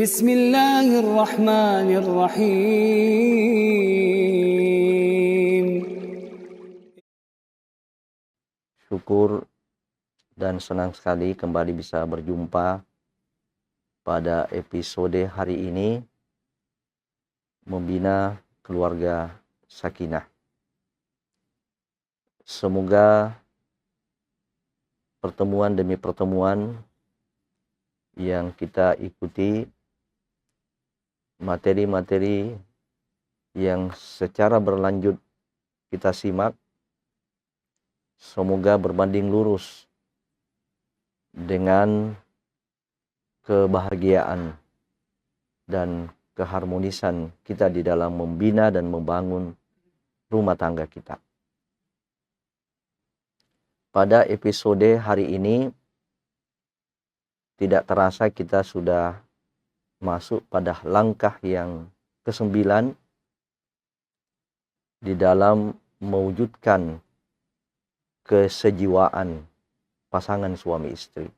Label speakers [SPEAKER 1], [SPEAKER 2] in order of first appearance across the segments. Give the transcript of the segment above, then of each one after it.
[SPEAKER 1] Bismillahirrahmanirrahim.
[SPEAKER 2] Syukur dan senang sekali kembali bisa berjumpa pada episode hari ini, membina keluarga sakinah. Semoga pertemuan demi pertemuan yang kita ikuti, materi-materi yang secara berlanjut kita simak, semoga berbanding lurus dengan kebahagiaan dan keharmonisan kita di dalam membina dan membangun rumah tangga kita. Pada episode hari ini, tidak terasa kita sudah masuk pada langkah yang ke-9 di dalam mewujudkan kesejiwaan pasangan suami istri.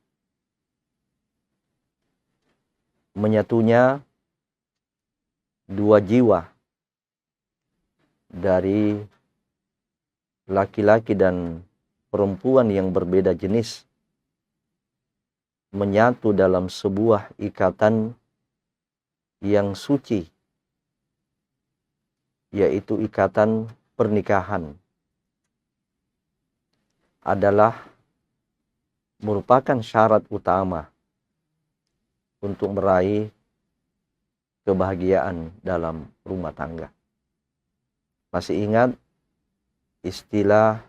[SPEAKER 2] Menyatunya dua jiwa dari laki-laki dan perempuan yang berbeda jenis menyatu dalam sebuah ikatan yang suci, yaitu ikatan pernikahan, adalah merupakan syarat utama untuk meraih kebahagiaan dalam rumah tangga. Masih ingat istilah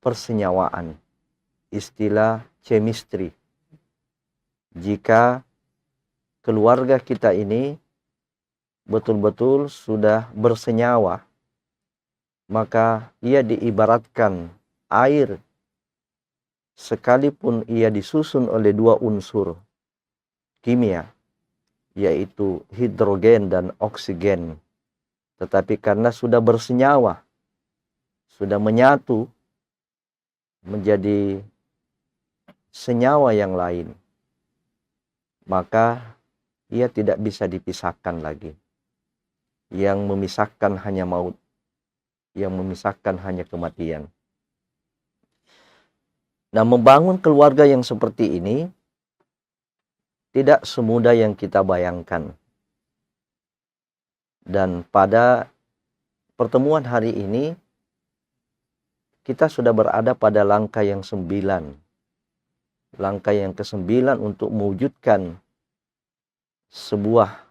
[SPEAKER 2] persenyawaan, istilah chemistry. Jika keluarga kita ini betul-betul sudah bersenyawa, maka ia diibaratkan air, sekalipun ia disusun oleh dua unsur kimia, yaitu hidrogen dan oksigen. Tetapi karena sudah bersenyawa, sudah menyatu menjadi senyawa yang lain, maka ia tidak bisa dipisahkan lagi. Yang memisahkan hanya maut, yang memisahkan hanya kematian. Nah, membangun keluarga yang seperti ini tidak semudah yang kita bayangkan. Dan pada pertemuan hari ini, kita sudah berada pada langkah yang 9. Langkah yang ke-9 untuk mewujudkan sebuah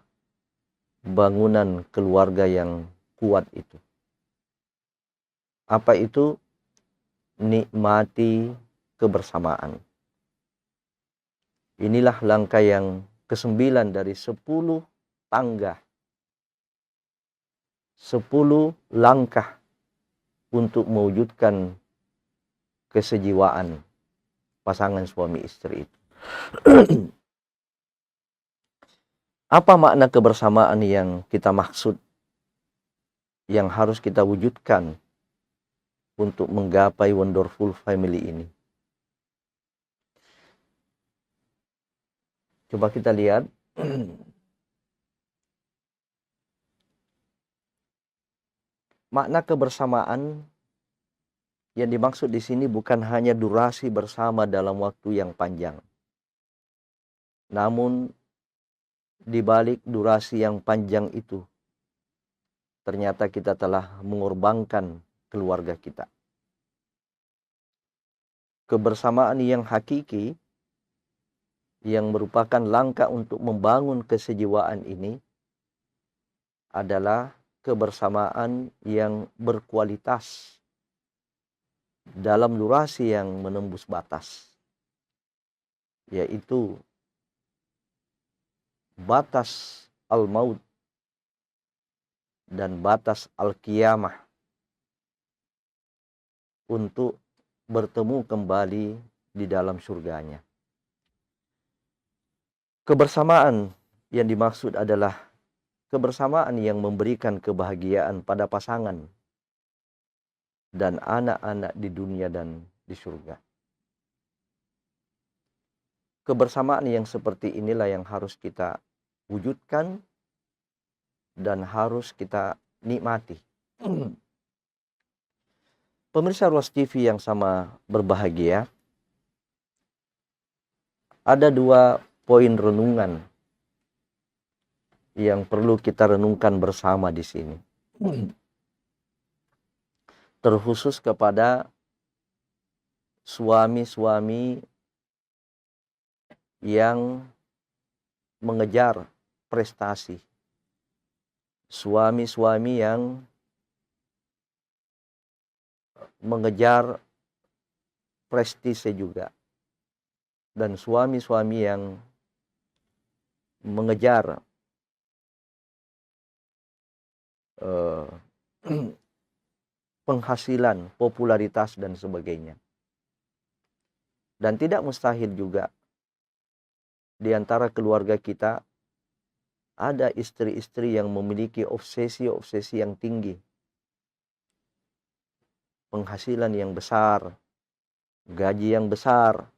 [SPEAKER 2] bangunan keluarga yang kuat itu. Apa itu? Nikmati kebersamaan. Inilah langkah yang ke-9 dari 10 tangga. 10 langkah untuk mewujudkan kesejiwaan pasangan suami istri itu. Apa makna kebersamaan yang kita maksud, yang harus kita wujudkan untuk menggapai wonderful family ini? Coba kita lihat. Makna kebersamaan yang dimaksud di sini bukan hanya durasi bersama dalam waktu yang panjang. Namun di balik durasi yang panjang itu, ternyata kita telah mengorbankan keluarga kita. Kebersamaan yang hakiki, yang merupakan langkah untuk membangun kesejiwaan ini, adalah kebersamaan yang berkualitas dalam durasi yang menembus batas, yaitu batas al-maut dan batas al-qiyamah, untuk bertemu kembali di dalam surganya. Kebersamaan yang dimaksud adalah kebersamaan yang memberikan kebahagiaan pada pasangan dan anak-anak di dunia dan di surga. kebersamaan yang seperti inilah yang harus kita wujudkan dan harus kita nikmati. Pemirsa Ruas TV yang sama berbahagia, ada 2 poin renungan yang perlu kita renungkan bersama di sini. Terkhusus kepada suami-suami yang mengejar prestasi, suami-suami yang mengejar prestise juga, dan suami-suami yang mengejar penghasilan, popularitas, dan sebagainya. Dan tidak mustahil juga di antara keluarga kita ada istri-istri yang memiliki obsesi-obsesi yang tinggi. Penghasilan yang besar, gaji yang besar,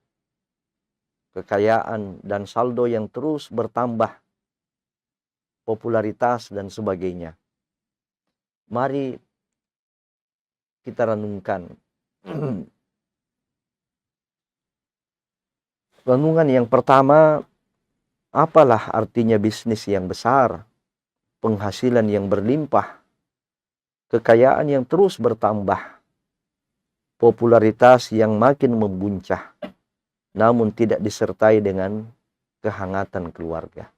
[SPEAKER 2] kekayaan dan saldo yang terus bertambah, popularitas dan sebagainya. Mari kita renungkan. Renungan yang pertama, apalah artinya bisnis yang besar, penghasilan yang berlimpah, kekayaan yang terus bertambah, popularitas yang makin membuncah, namun tidak disertai dengan kehangatan keluarga.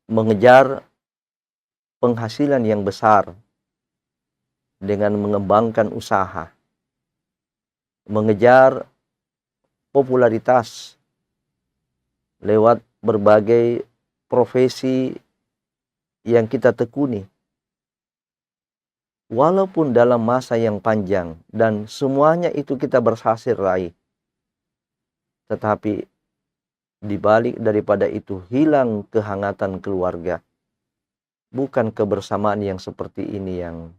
[SPEAKER 2] Mengejar penghasilan yang besar dengan mengembangkan usaha, mengejar popularitas lewat berbagai profesi yang kita tekuni, walaupun dalam masa yang panjang dan semuanya itu kita berhasil raih, tetapi di balik daripada itu hilang kehangatan keluarga. Bukan kebersamaan yang seperti ini yang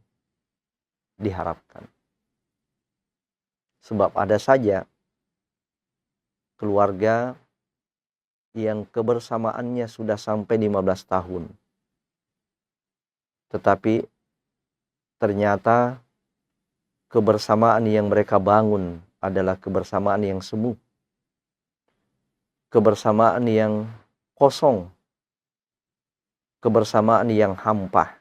[SPEAKER 2] diharapkan. Sebab ada saja keluarga yang kebersamaannya sudah sampai 15 tahun. Tetapi ternyata kebersamaan yang mereka bangun adalah kebersamaan yang semu. Kebersamaan yang kosong. Kebersamaan yang hampa.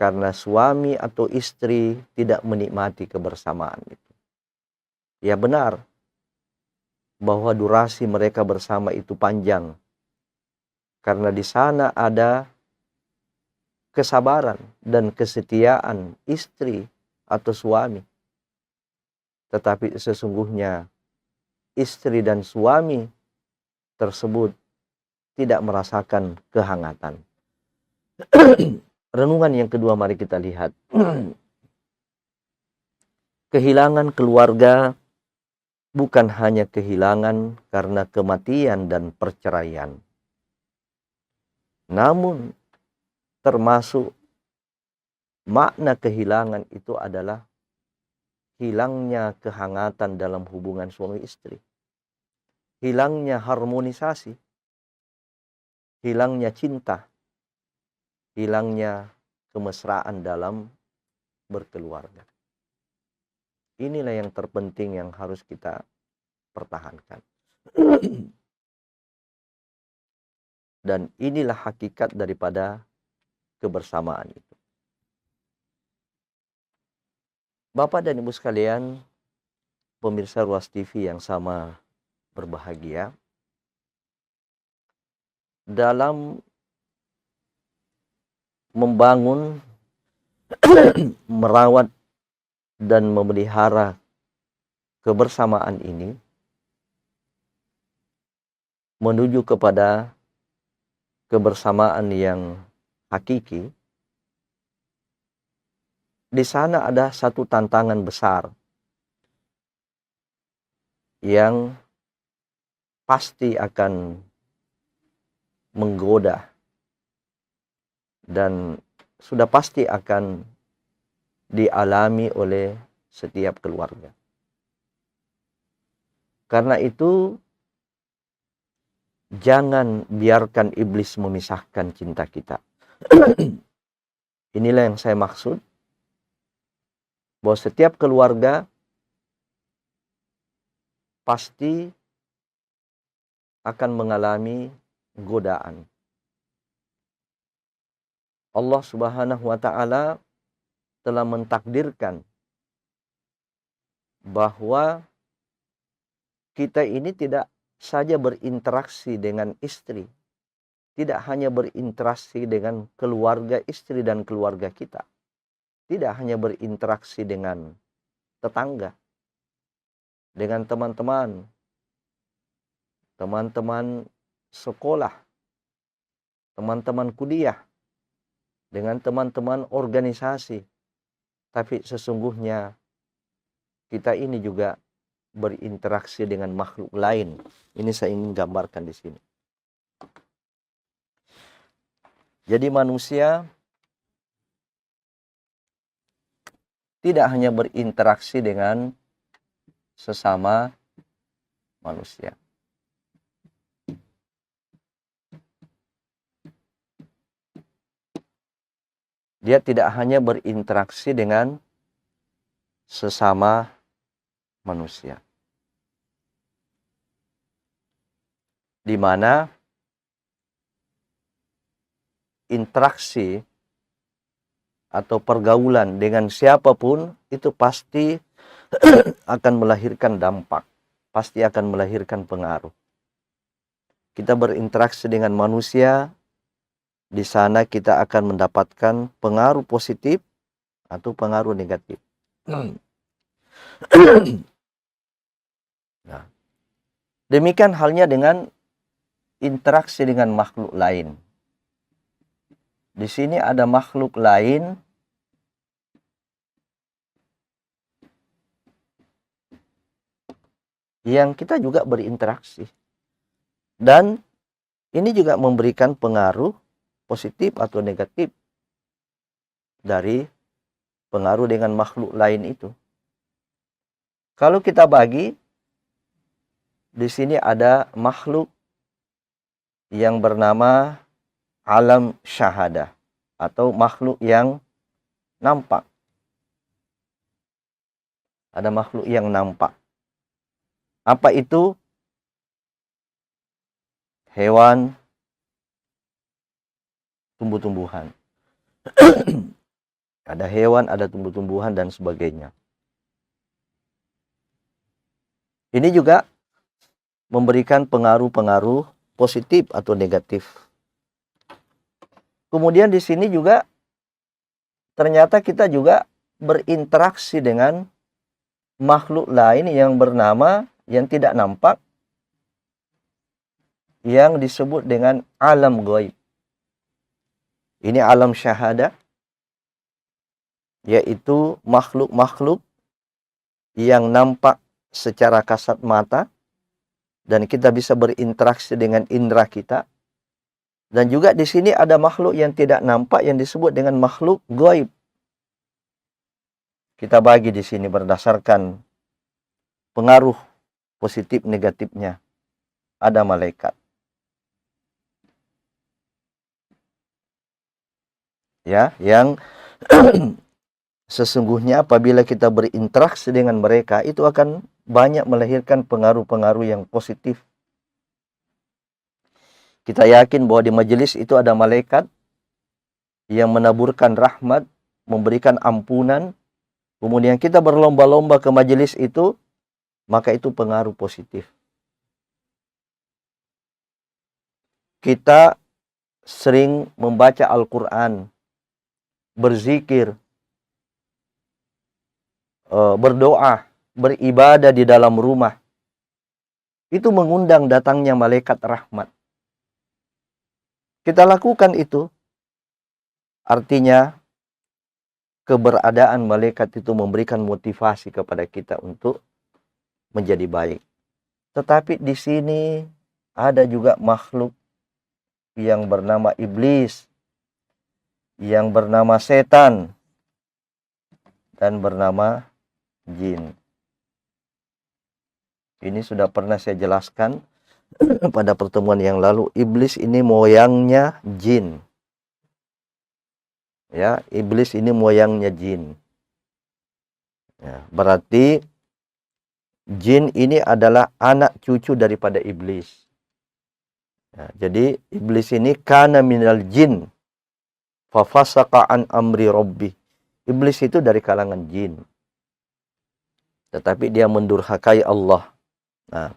[SPEAKER 2] Karena suami atau istri tidak menikmati kebersamaan itu. Ya benar bahwa durasi mereka bersama itu panjang. Karena di sana ada kesabaran dan kesetiaan istri atau suami. Tetapi sesungguhnya istri dan suami tersebut tidak merasakan kehangatan. Renungan yang kedua mari kita lihat. Kehilangan keluarga bukan hanya kehilangan karena kematian dan perceraian. Namun termasuk makna kehilangan itu adalah hilangnya kehangatan dalam hubungan suami istri. Hilangnya harmonisasi. Hilangnya cinta. Hilangnya kemesraan dalam berkeluarga. Inilah yang terpenting yang harus kita pertahankan. Dan inilah hakikat daripada kebersamaan itu. Bapak dan Ibu sekalian, pemirsa Ruas TV yang sama berbahagia, dalam membangun, merawat, dan memelihara kebersamaan ini menuju kepada kebersamaan yang hakiki. Di sana ada satu tantangan besar yang pasti akan menggoda dan sudah pasti akan dialami oleh setiap keluarga. Karena itu jangan biarkan iblis memisahkan cinta kita. Inilah yang saya maksud, bahwa setiap keluarga pasti akan mengalami godaan. Allah Subhanahu wa taala telah mentakdirkan bahwa kita ini tidak saja berinteraksi dengan istri, tidak hanya berinteraksi dengan keluarga istri dan keluarga kita, tidak hanya berinteraksi dengan tetangga, dengan teman-teman sekolah, teman-teman kuliah, dengan teman-teman organisasi. Tapi sesungguhnya kita ini juga berinteraksi dengan makhluk lain. Ini saya ingin gambarkan di sini. Jadi manusia tidak hanya berinteraksi dengan sesama manusia. Dia tidak hanya berinteraksi dengan sesama manusia, di mana interaksi atau pergaulan dengan siapapun itu pasti akan melahirkan dampak, pasti akan melahirkan pengaruh. Kita berinteraksi dengan manusia, di sana kita akan mendapatkan pengaruh positif atau pengaruh negatif. Nah, demikian halnya dengan interaksi dengan makhluk lain. Di sini ada makhluk lain yang kita juga berinteraksi. Dan ini juga memberikan pengaruh positif atau negatif dari pengaruh dengan makhluk lain itu. Kalau kita bagi, di sini ada makhluk yang bernama alam syahadah atau makhluk yang nampak. Ada makhluk yang nampak. Apa itu? Hewan, tumbuh-tumbuhan. Ada hewan, ada tumbuh-tumbuhan dan sebagainya. Ini juga memberikan pengaruh-pengaruh positif atau negatif. Kemudian di sini juga ternyata kita juga berinteraksi dengan makhluk lain yang bernama, yang tidak nampak, yang disebut dengan alam gaib. Ini alam syahadah, yaitu makhluk-makhluk yang nampak secara kasat mata dan kita bisa berinteraksi dengan indera kita. Dan juga di sini ada makhluk yang tidak nampak yang disebut dengan makhluk gaib. Kita bagi di sini berdasarkan pengaruh positif negatifnya. Ada malaikat. Ya, yang sesungguhnya apabila kita berinteraksi dengan mereka itu akan banyak melahirkan pengaruh-pengaruh yang positif. Kita yakin bahwa di majelis itu ada malaikat yang menaburkan rahmat, memberikan ampunan. Kemudian kita berlomba-lomba ke majelis itu, maka itu pengaruh positif. Kita sering membaca Al-Quran, berzikir, berdoa, beribadah di dalam rumah. Itu mengundang datangnya malaikat rahmat. Kita lakukan itu, artinya keberadaan malaikat itu memberikan motivasi kepada kita untuk menjadi baik. Tetapi di sini ada juga makhluk yang bernama iblis, yang bernama setan, dan bernama jin. Ini sudah pernah saya jelaskan pada pertemuan yang lalu. Iblis ini moyangnya jin. Ya, iblis ini moyangnya jin. Ya, berarti jin ini adalah anak cucu daripada iblis. Ya, jadi iblis ini kana minal jin fafasaqa an amri rabbi. Iblis itu dari kalangan jin. Tetapi dia mendurhakai Allah. Nah,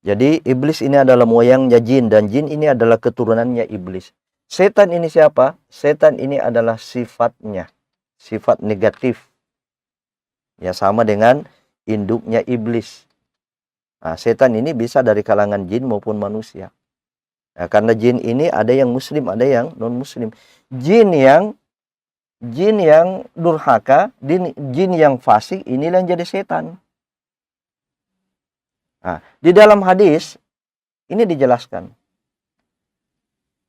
[SPEAKER 2] jadi iblis ini adalah moyangnya jin dan jin ini adalah keturunannya iblis. Setan ini siapa? Setan ini adalah sifatnya, sifat negatif. Ya, sama dengan induknya iblis. Nah, setan ini bisa dari kalangan jin maupun manusia. Nah, karena jin ini ada yang muslim, ada yang non-muslim. Jin yang durhaka, jin yang fasik, inilah yang jadi setan. Nah, di dalam hadis ini dijelaskan.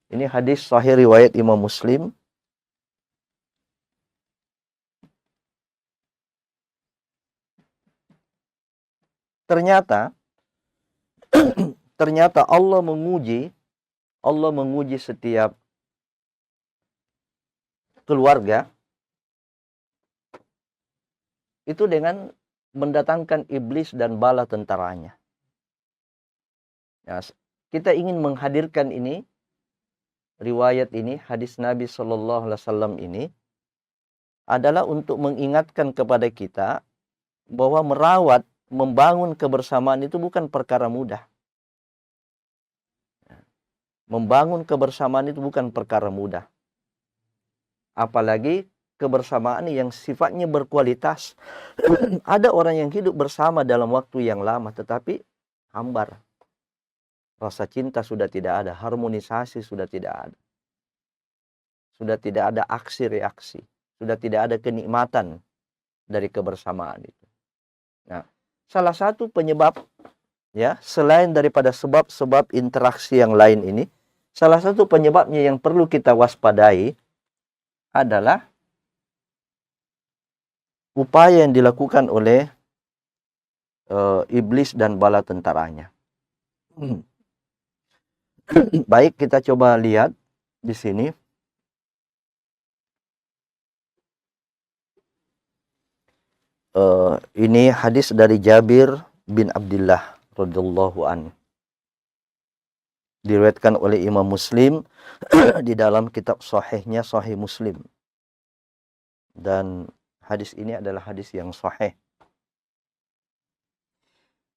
[SPEAKER 2] Ini hadis sahih riwayat Imam Muslim. Ternyata Allah menguji setiap keluarga itu dengan mendatangkan iblis dan bala tentaranya. Ya, kita ingin menghadirkan ini, riwayat ini, hadis Nabi Shallallahu Alaihi Wasallam ini adalah untuk mengingatkan kepada kita bahwa merawat, membangun kebersamaan itu bukan perkara mudah. Membangun kebersamaan itu bukan perkara mudah. Apalagi kebersamaan yang sifatnya berkualitas. Ada orang yang hidup bersama dalam waktu yang lama tetapi hambar. Rasa cinta sudah tidak ada, harmonisasi sudah tidak ada. Sudah tidak ada aksi reaksi, sudah tidak ada kenikmatan dari kebersamaan itu. Nah, salah satu penyebab, ya, selain daripada sebab-sebab interaksi yang lain ini, salah satu penyebabnya yang perlu kita waspadai adalah upaya yang dilakukan oleh iblis dan bala tentaranya. Baik, kita coba lihat di sini. Ini hadis dari Jabir bin Abdullah radhiyallahu an. Diriwayatkan oleh Imam Muslim di dalam kitab sahihnya, Sahih Muslim. Dan hadis ini adalah hadis yang sahih.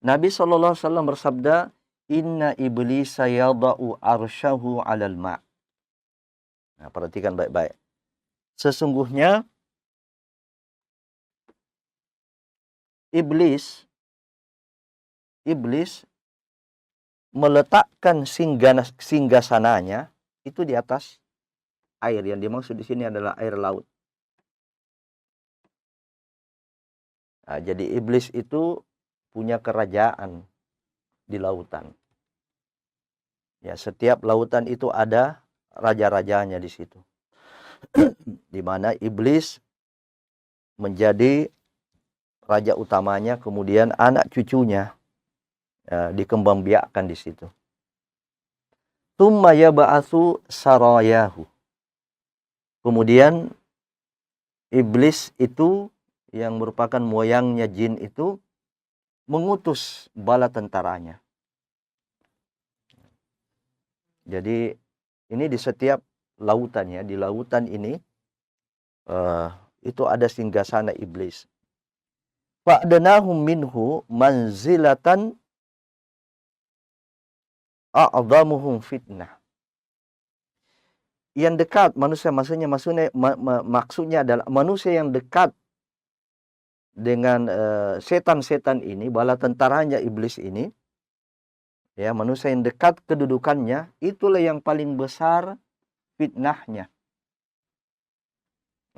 [SPEAKER 2] Nabi SAW bersabda, "Inna iblisa yada'u arsyahu 'alal ma'." Nah, perhatikan baik-baik. Sesungguhnya iblis meletakkan singgasananya itu di atas air. Yang dimaksud di sini adalah air laut. Nah, jadi iblis itu punya kerajaan di lautan. Ya, setiap lautan itu ada raja-rajanya di situ. Di mana iblis menjadi raja utamanya, kemudian anak cucunya dikembangbiakkan di situ. Tsumma yab'atsu sarayahu. Kemudian iblis itu yang merupakan moyangnya jin itu mengutus bala tentaranya. Jadi ini di setiap lautan, ya, di lautan ini itu ada singgasana iblis. Fa'danahum minhu manzilatan a'dhamuhum fitnah. Yang dekat maksudnya adalah manusia yang dekat dengan setan-setan ini, bala tentaranya iblis ini, ya, manusia yang dekat kedudukannya, itulah yang paling besar fitnahnya.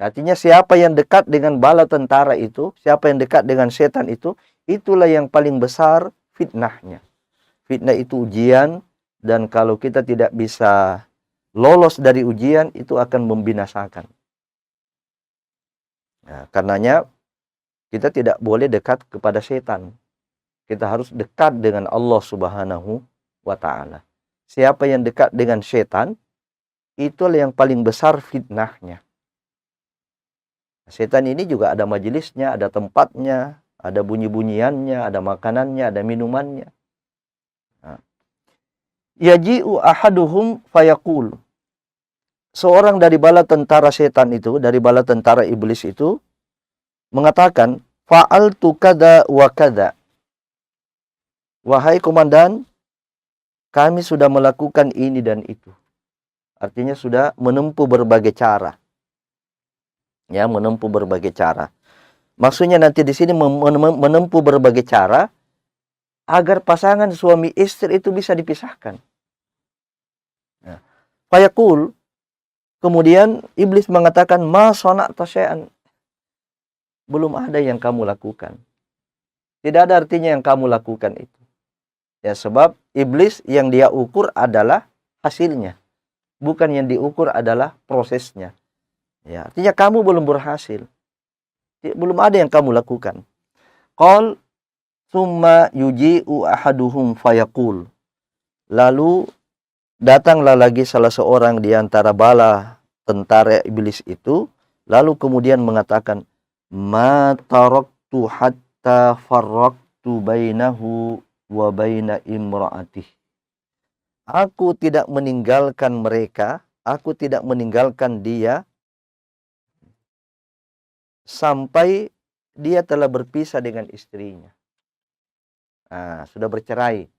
[SPEAKER 2] Artinya siapa yang dekat dengan bala tentara itu, siapa yang dekat dengan setan itu, itulah yang paling besar fitnahnya. Fitnah itu ujian, dan kalau kita tidak bisa lolos dari ujian, itu akan membinasakan. Nah, karenanya kita tidak boleh dekat kepada setan. Kita harus dekat dengan Allah Subhanahu wa Ta'ala. Siapa yang dekat dengan setan, itulah yang paling besar fitnahnya. Setan ini juga ada majelisnya, ada tempatnya, ada bunyi-bunyiannya, ada makanannya, ada minumannya. Yaji'u ahaduhum fayaqul. Seorang dari bala tentara setan itu, dari bala tentara iblis itu, mengatakan, fa'altu kada wa kada. Wahai komandan, kami sudah melakukan ini dan itu. Artinya sudah menempuh berbagai cara. Ya, menempuh berbagai cara. Maksudnya nanti di sini menempuh berbagai cara agar pasangan suami istri itu bisa dipisahkan. Nah, fayaqul, kemudian iblis mengatakan, ma sona'ta syai'an. Belum ada yang kamu lakukan. Tidak ada artinya yang kamu lakukan itu. Ya, sebab iblis yang dia ukur adalah hasilnya. Bukan yang diukur adalah prosesnya. Ya, artinya kamu belum berhasil. Belum ada yang kamu lakukan. Qal summa yuji'u ahaduhum fayaqul. Lalu datanglah lagi salah seorang di antara bala tentara iblis itu, lalu kemudian mengatakan, ma taraktu hatta farraqtu bainahu wa baina imra'atih. Aku tidak meninggalkan mereka, aku tidak meninggalkan dia sampai dia telah berpisah dengan istrinya. Nah, sudah bercerai.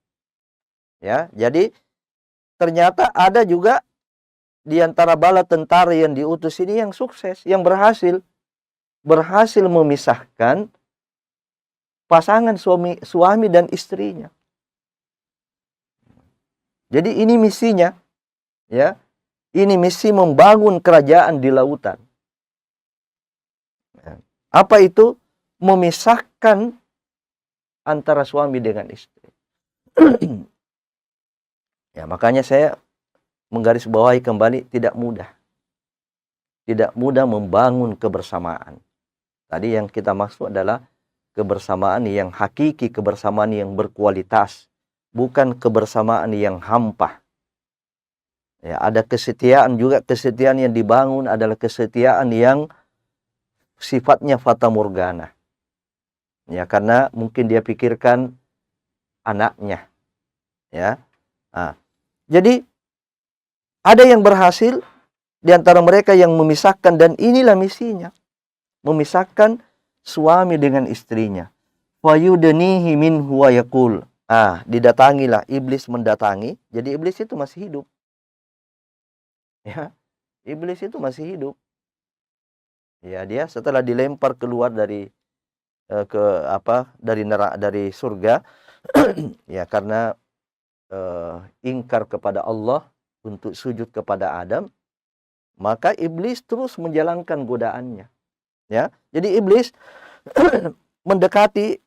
[SPEAKER 2] Ya, jadi ternyata ada juga di antara bala tentara yang diutus ini yang sukses, yang berhasil memisahkan pasangan suami dan istrinya. Jadi ini misinya, ya. Ini misi membangun kerajaan di lautan. Apa itu? Memisahkan antara suami dengan istri. Ya, makanya saya menggarisbawahi kembali, tidak mudah. Tidak mudah membangun kebersamaan. Tadi yang kita maksud adalah kebersamaan yang hakiki, kebersamaan yang berkualitas. Bukan kebersamaan yang hampa. Ya, ada kesetiaan juga, kesetiaan yang dibangun adalah kesetiaan yang sifatnya fata morgana. Ya, karena mungkin dia pikirkan anaknya. Ya. Nah, jadi ada yang berhasil di antara mereka yang memisahkan, dan inilah misinya. Memisahkan suami dengan istrinya. Fayudnihi minhu wa yaqul. Didatangilah, iblis mendatangi. Jadi iblis itu masih hidup. Ya, iblis itu masih hidup. Ya, dia setelah dilempar keluar dari dari surga, ya, karena ingkar kepada Allah untuk sujud kepada Adam, maka iblis terus menjalankan godaannya. Ya, jadi iblis mendekati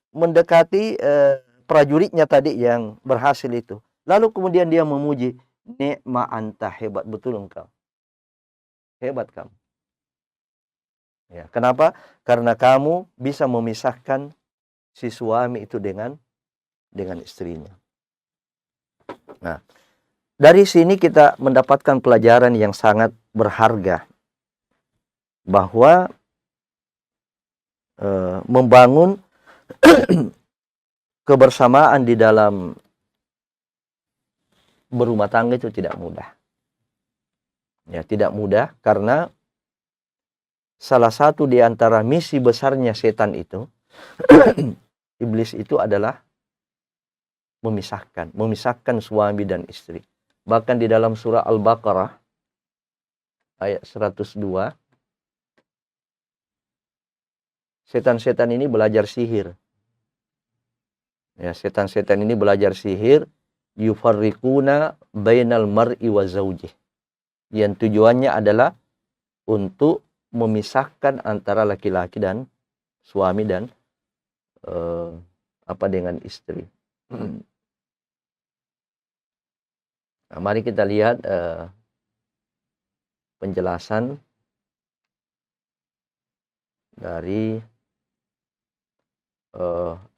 [SPEAKER 2] prajuritnya tadi yang berhasil itu. Lalu kemudian dia memuji, ni'ma anta, hebat betul engkau. Hebat kamu. Ya, kenapa? Karena kamu bisa memisahkan si suami itu dengan istrinya. Nah, dari sini kita mendapatkan pelajaran yang sangat berharga, bahwa membangun kebersamaan di dalam berumah tangga itu tidak mudah. Ya, tidak mudah karena salah satu di antara misi besarnya setan itu, iblis itu adalah memisahkan suami dan istri. Bahkan di dalam surah Al-Baqarah ayat 102, setan-setan ini belajar sihir. Ya, setan-setan ini belajar sihir, yufarriquna bainal mar'i wa zaujih. Yang tujuannya adalah untuk memisahkan antara laki-laki dan suami dan dengan istri. Nah, mari kita lihat penjelasan dari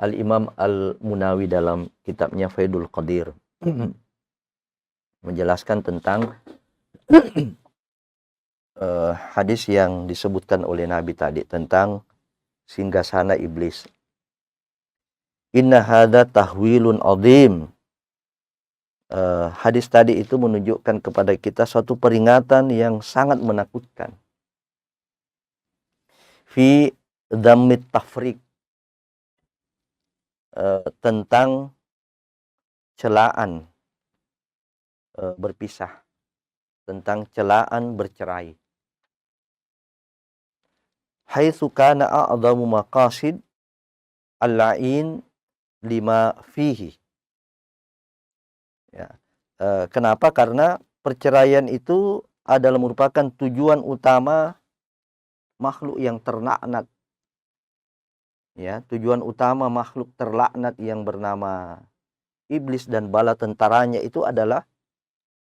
[SPEAKER 2] Al-Imam Al-Munawi dalam kitabnya Faidul Qadir menjelaskan tentang hadis yang disebutkan oleh Nabi tadi tentang singgasana iblis. Inna hadza tahwilun azim. Hadis tadi itu menunjukkan kepada kita suatu peringatan yang sangat menakutkan. Fi dhammit tafriq, tentang celaan berpisah, tentang celaan bercerai. Haitsu kana a'dhamu maqasid al-la'in lima fihi. Ya. Kenapa? Karena perceraian itu adalah merupakan tujuan utama makhluk yang terlaknat. Ya, tujuan utama makhluk terlaknat yang bernama iblis dan bala tentaranya itu adalah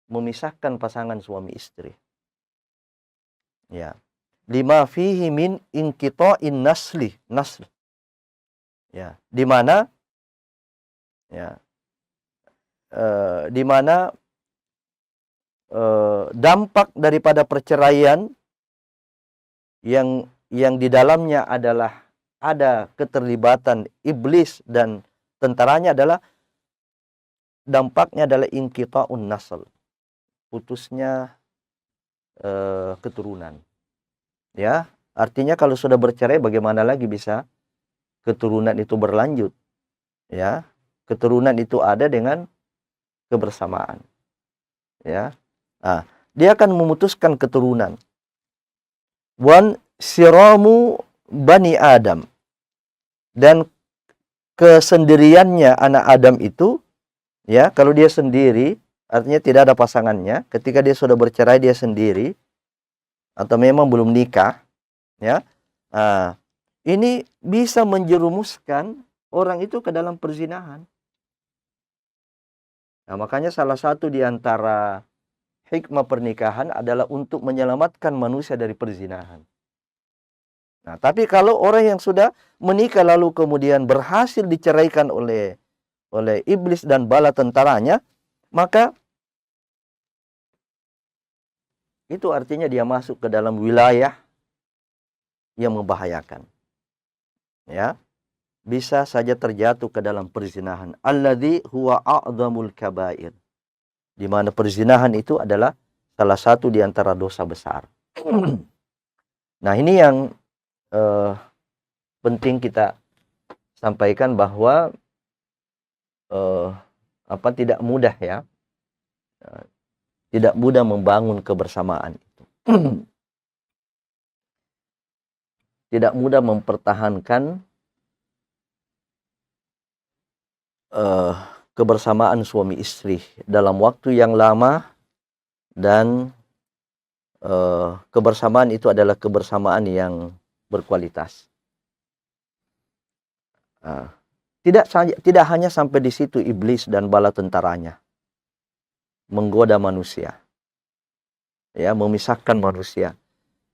[SPEAKER 2] memisahkan pasangan suami istri. Ya. Lima fihi min inqita'in nasl. Ya, di mana ya dampak daripada perceraian yang di dalamnya adalah ada keterlibatan iblis dan tentaranya adalah dampaknya adalah inqita'un nasl, putusnya keturunan. Ya, artinya kalau sudah bercerai bagaimana lagi bisa keturunan itu berlanjut? Ya, keturunan itu ada dengan kebersamaan. Ya. Nah, dia akan memutuskan keturunan. Wan siramu bani Adam. Dan kesendiriannya anak Adam itu, ya, kalau dia sendiri, artinya tidak ada pasangannya. Ketika dia sudah bercerai dia sendiri atau memang belum nikah, ya. Nah, ini bisa menjerumuskan orang itu ke dalam perzinahan. Nah, makanya salah satu di antara hikmah pernikahan adalah untuk menyelamatkan manusia dari perzinahan. Nah, tapi kalau orang yang sudah menikah lalu kemudian berhasil diceraikan oleh iblis dan bala tentaranya, maka itu artinya dia masuk ke dalam wilayah yang membahayakan. Ya. Bisa saja terjatuh ke dalam perzinahan. Alladzi huwa a'dhamul kabair. Di mana perzinahan itu adalah salah satu di antara dosa besar. Nah, ini yang penting kita sampaikan bahwa tidak mudah ya. Tidak mudah membangun kebersamaan itu. Tidak mudah mempertahankan kebersamaan suami istri dalam waktu yang lama, dan kebersamaan itu adalah kebersamaan yang berkualitas. Tidak hanya sampai di situ iblis dan bala tentaranya menggoda manusia, ya, memisahkan manusia,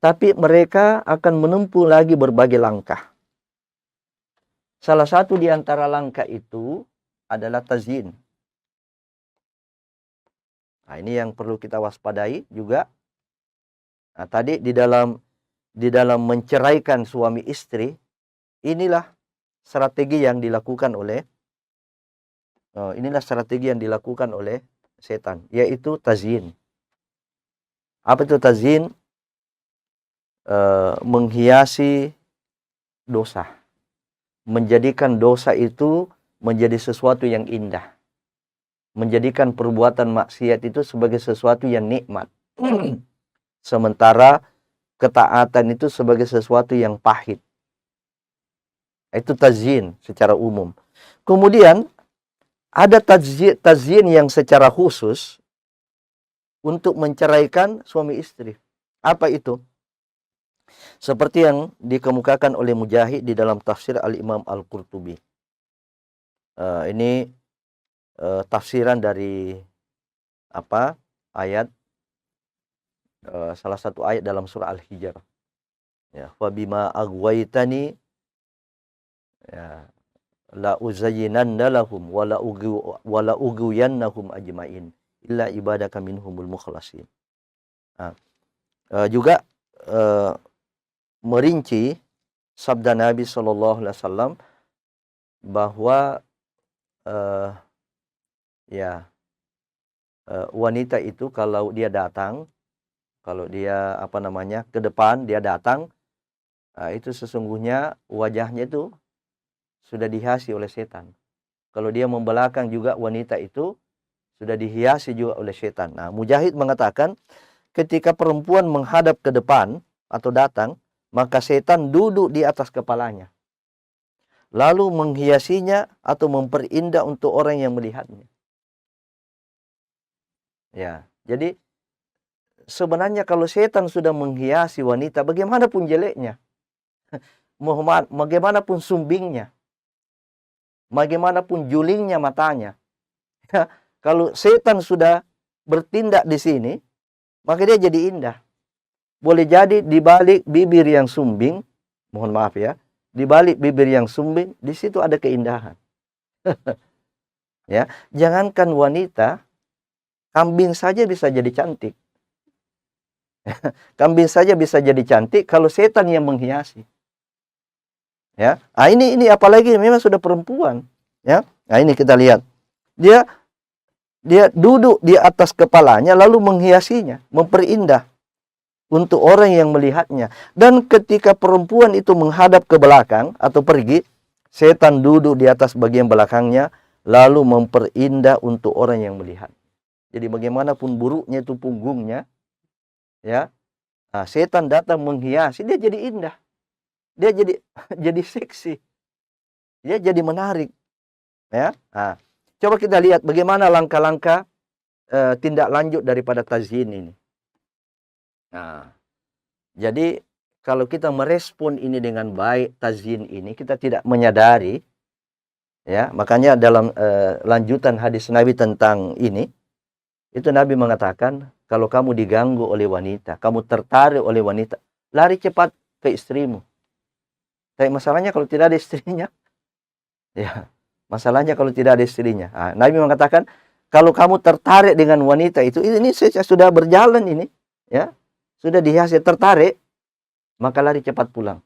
[SPEAKER 2] tapi mereka akan menempuh lagi berbagai langkah. Salah satu di antara langkah itu adalah tazyin. Nah, ini yang perlu kita waspadai juga. Nah, tadi di dalam menceraikan suami istri, inilah strategi yang dilakukan oleh setan, yaitu tazyin. Apa itu tazyin? Menghiasi dosa, menjadikan dosa itu menjadi sesuatu yang indah, menjadikan perbuatan maksiat itu sebagai sesuatu yang nikmat, sementara ketaatan itu sebagai sesuatu yang pahit. Itu tazyin secara umum. Kemudian ada tazyin yang secara khusus untuk menceraikan suami istri. Apa itu? Seperti yang dikemukakan oleh Mujahid di dalam tafsir Al-Imam Al-Qurtubi. Ini tafsiran dari ayat, salah satu ayat dalam surah Al-Hijr. Ya, fa bima aghwaytani, ya, la uzayyinanna lahum wa la ughwiyannahum ajmain illa ibadaka minhumul mukhlasin. Nah, juga merinci sabda Nabi Shallallahu Alaihi Wasallam bahwa wanita itu kalau dia datang, kalau dia ke depan dia datang, itu sesungguhnya wajahnya itu sudah dihiasi oleh setan. Kalau dia membelakang juga, wanita itu sudah dihiasi juga oleh setan. Nah, Mujahid mengatakan ketika perempuan menghadap ke depan atau datang, maka setan duduk di atas kepalanya, lalu menghiasinya atau memperindah untuk orang yang melihatnya. Ya, jadi sebenarnya kalau setan sudah menghiasi wanita, bagaimanapun jeleknya, bagaimanapun sumbingnya, bagaimanapun julingnya matanya, kalau setan sudah bertindak di sini, maka dia jadi indah. Boleh jadi di balik bibir yang sumbing, mohon maaf ya, di balik bibir yang sumbing, di situ ada keindahan. Ya, jangankan wanita, kambing saja bisa jadi cantik. Kambing saja bisa jadi cantik kalau setan yang menghiasi. Ya, ini apalagi memang sudah perempuan. Ya, nah ini kita lihat, dia duduk di atas kepalanya lalu menghiasinya, memperindah untuk orang yang melihatnya. Dan ketika perempuan itu menghadap ke belakang atau pergi, setan duduk di atas bagian belakangnya lalu memperindah untuk orang yang melihat. Jadi bagaimanapun buruknya itu punggungnya, ya, nah, setan datang menghiasi, dia jadi indah, dia jadi jadi seksi, dia jadi menarik. Ya, nah, coba kita lihat bagaimana langkah-langkah tindak lanjut daripada tazyin ini. Nah, jadi kalau kita merespon ini dengan baik, tazyin ini, kita tidak menyadari, ya, makanya dalam lanjutan hadis Nabi tentang ini, itu Nabi mengatakan, kalau kamu diganggu oleh wanita, kamu tertarik oleh wanita, lari cepat ke istrimu. Tapi masalahnya kalau tidak ada istrinya, ya, masalahnya kalau tidak ada istrinya. Nah, Nabi mengatakan, kalau kamu tertarik dengan wanita itu, ini sudah berjalan ini, ya, sudah dihiasi, tertarik, maka lari cepat pulang.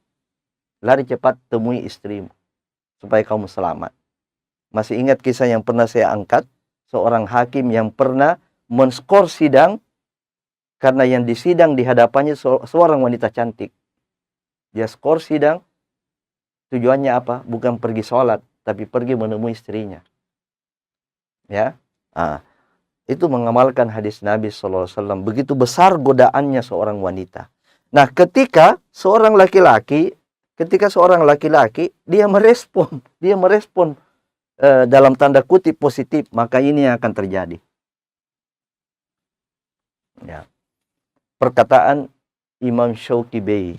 [SPEAKER 2] Lari cepat temui istrimu, supaya kamu selamat. Masih ingat kisah yang pernah saya angkat? Seorang hakim yang pernah men-skor sidang, karena yang disidang di hadapannya seorang wanita cantik. Dia skor sidang, tujuannya apa? Bukan pergi sholat, tapi pergi menemui istrinya. Ya, itu mengamalkan hadis Nabi SAW. Begitu besar godaannya seorang wanita. Nah, ketika seorang laki-laki dia merespon dalam tanda kutip positif, maka ini yang akan terjadi. Ya. Perkataan Imam Syauqibi.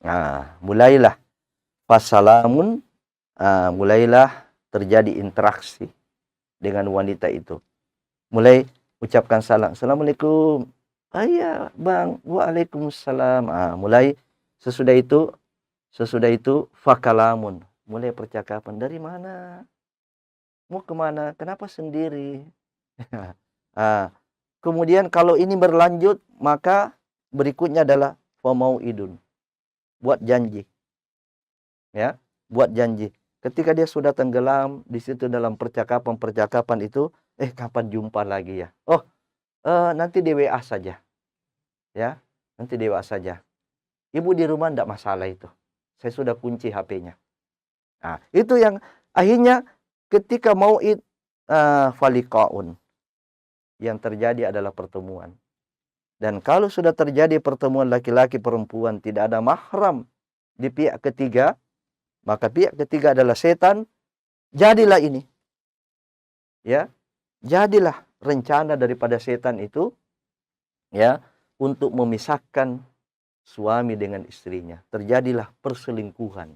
[SPEAKER 2] Nah, mulailah fasalamun, mulailah terjadi interaksi dengan wanita itu. Mulai ucapkan salam. Assalamualaikum. Iya, Bang. Waalaikumsalam. Mulai sesudah itu fakalamun. Mulai percakapan. Dari mana? Mau kemana? Kenapa sendiri? Kemudian kalau ini berlanjut, maka berikutnya adalah famauidun. Buat janji. Ya, buat janji. Ketika dia sudah tenggelam di situ dalam percakapan itu, kapan jumpa lagi ya? Oh, nanti di WA saja. Ya, nanti di WA saja. Ibu di rumah enggak masalah itu. Saya sudah kunci HP-nya. Nah, itu yang akhirnya ketika mauid faliqaun, yang terjadi adalah pertemuan. Dan kalau sudah terjadi pertemuan laki-laki perempuan, tidak ada mahram di pihak ketiga, maka pihak ketiga adalah setan. Jadilah ini, ya, jadilah rencana daripada setan itu, ya, untuk memisahkan suami dengan istrinya. Terjadilah perselingkuhan.